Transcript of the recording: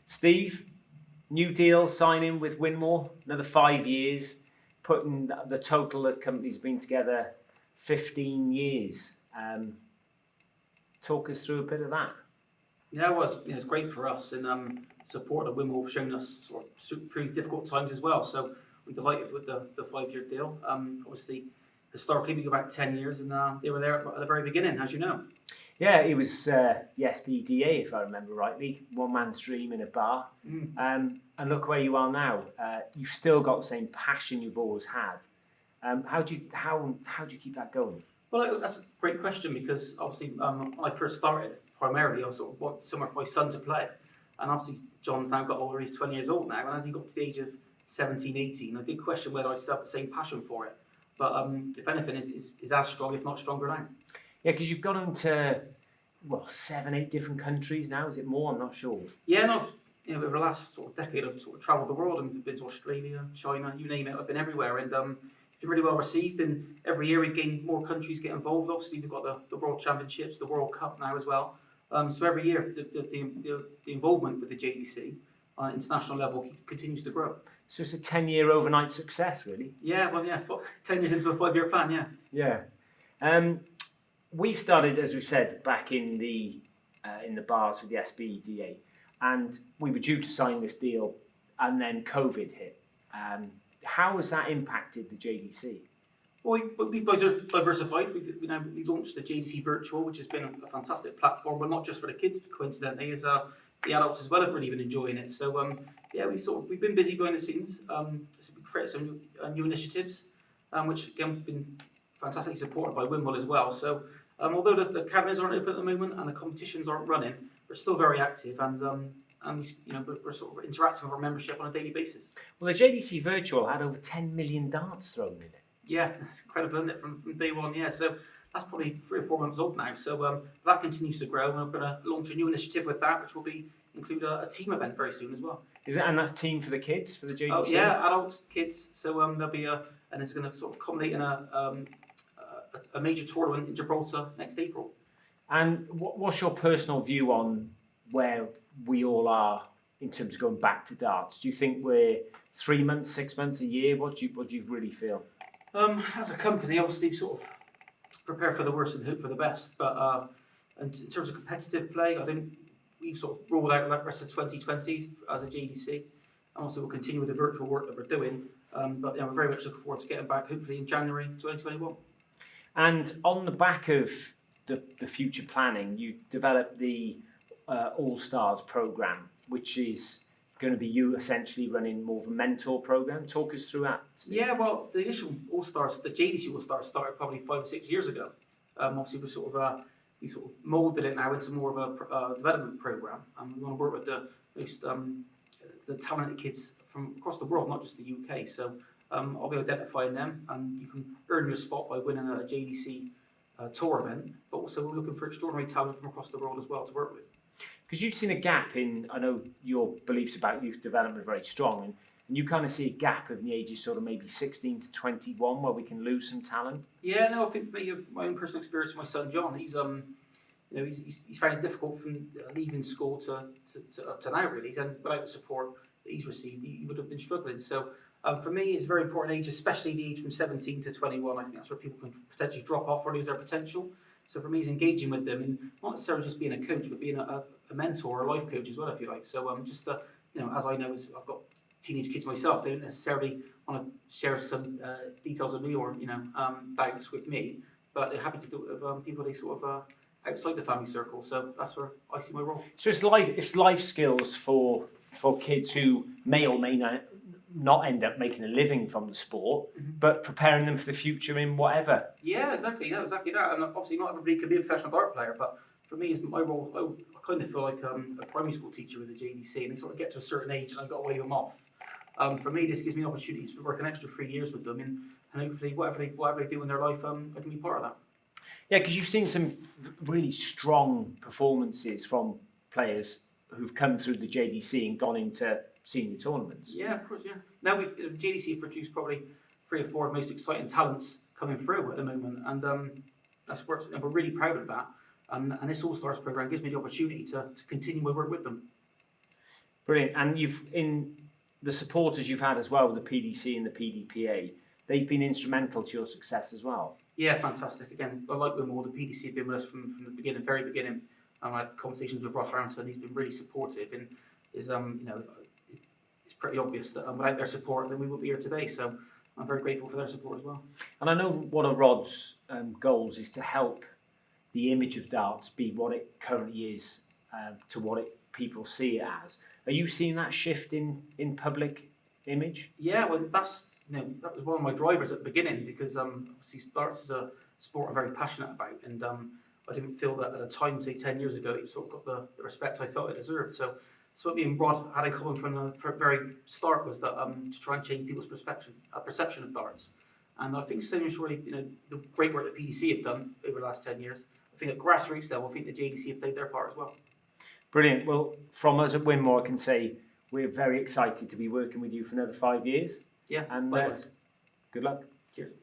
Steve, new deal signing with Winmau, another 5 years, putting the total the company's been together 15 years. Talk us through a bit of that. Yeah, it was. It's great for us, and support of Winmau have shown us sort of through difficult times as well. So I'm delighted with the 5 year deal. Obviously, historically we go back 10 years, and they were there at the very beginning, as you know. Yeah, it was the SBDA, if I remember rightly, one man's dream in a bar. And look where you are now. You've still got the same passion you've always had. How do you keep that going? Well, that's a great question because obviously when I first started, primarily I sort of wanted somewhere for my son to play. And obviously John's now got older, he's 20 years old now, and as he got to the age of 17, 18, I did question whether I still have the same passion for it. But if anything, is as strong, if not stronger now. Yeah, because you've gone into, 7, 8 different countries now, is it more? I'm not sure. Yeah, no, over the last sort of decade I've sort of travelled the world and been to Australia, China, you name it, I've been everywhere, and been really well received, and every year we gain more countries get involved. Obviously we've got the World Championships, the World Cup now as well. So every year the involvement with the JDC on an international level continues to grow. So it's a 10-year overnight success, really? Yeah, well, yeah, 10 years into a 5 year plan, yeah. Yeah. We started, as we said, back in the bars with the SBDA, and we were due to sign this deal, and then COVID hit. How has that impacted the JDC? Well, we've diversified. We've launched the JDC Virtual, which has been a fantastic platform, but not just for the kids, coincidentally, as the adults as well have really been enjoying it. So we've been busy behind the scenes. So we've created some new initiatives, which again have been fantastically supported by Winmau as well. So although the academies aren't open at the moment and the competitions aren't running, we're still very active, and we're sort of interacting with our membership on a daily basis. Well, the JDC Virtual had over 10 million darts thrown in it. Yeah, that's incredible, isn't it, from day one? Yeah, so that's probably 3 or 4 months old now. So that continues to grow, and we're going to launch a new initiative with that, which will include a team event very soon as well. And that's team for the kids, for the JDC? Oh, yeah, adults, kids. So there'll be and it's going to sort of culminate in a major tournament in Gibraltar next April. And what's your personal view on where we all are in terms of going back to darts? Do you think we're 3 months, 6 months, a year? What do you really feel? As a company, obviously, sort of prepare for the worst and hope for the best. But in terms of competitive play, we've sort of rolled out the rest of 2020 as a JDC, and also we'll continue with the virtual work that we're doing. But we're very much looking forward to getting back, hopefully in January 2021. And on the back of the future planning, you developed the All Stars program, which is going to be you essentially running more of a mentor program. Talk us through that, Steve. Yeah, well, the initial All Stars, the JDC All Stars, started probably 5 or 6 years ago. Obviously, we sort of moulded it now into more of a development program, and we want to work with the most the talented kids from across the world, not just the UK. So I'll be identifying them, and you can earn your spot by winning a JDC tour event. But also, we're looking for extraordinary talent from across the world as well to work with. Because you've seen a gap in, I know your beliefs about youth development are very strong, and you kind of see a gap of the ages sort of maybe 16 to 21 where we can lose some talent. Yeah, no, I think for me, of my own personal experience with my son John, he's found it difficult from leaving school to now really, and without the support that he's received, he would have been struggling. So for me, it's a very important age, especially the age from 17 to 21. I think that's where people can potentially drop off or lose their potential. So for me, it's engaging with them, and not necessarily just being a coach, but being a mentor or a life coach as well, if you like. So as I know, as I've got teenage kids myself, they don't necessarily want to share some details of me or doubts with me, but they're happy to do it with people they sort of outside the family circle. So that's where I see my role. So it's life skills for kids who may or may not end up making a living from the sport, but preparing them for the future in whatever. Yeah, exactly. No, exactly that. And obviously, not everybody can be a professional dart player, but for me, as my role, I kind of feel like a primary school teacher with the JDC, and they sort of get to a certain age, and I've got to wave them off. For me, this gives me opportunities to work an extra 3 years with them, and hopefully, whatever they do in their life, I can be part of that. Yeah, because you've seen some really strong performances from players who've come through the JDC and gone into senior tournaments. Yeah, of course, yeah. Now JDC have produced probably 3 or 4 most exciting talents coming through at the moment, and that's worked, and we're really proud of that. And this All Stars program gives me the opportunity to continue my work with them. Brilliant. And in the supporters you've had as well with the PDC and the PDPA, they've been instrumental to your success as well. Yeah, fantastic. Again, I like Winmau. The PDC have been with us from the beginning, very beginning. I had conversations with Rod Harrington. He's been really supportive, and is it's pretty obvious that without their support, then we wouldn't be here today. So I'm very grateful for their support as well. And I know one of Rod's goals is to help the image of darts be what it currently is to what people see it as. Are you seeing that shift in public image? Yeah, well, that was one of my drivers at the beginning, because obviously darts is a sport I'm very passionate about, and I didn't feel that at a time, say 10 years ago, it sort of got the respect I thought it deserved. So what me and Rod had in common from the very start was that to try and change people's perception of darts. And I think slowly and surely, the great work that PDC have done over the last 10 years, I think at grassroots level, I think the JDC have played their part as well. Brilliant. Well, from us at Winmau, I can say we're very excited to be working with you for another 5 years. Yeah, and likewise. good luck. Cheers.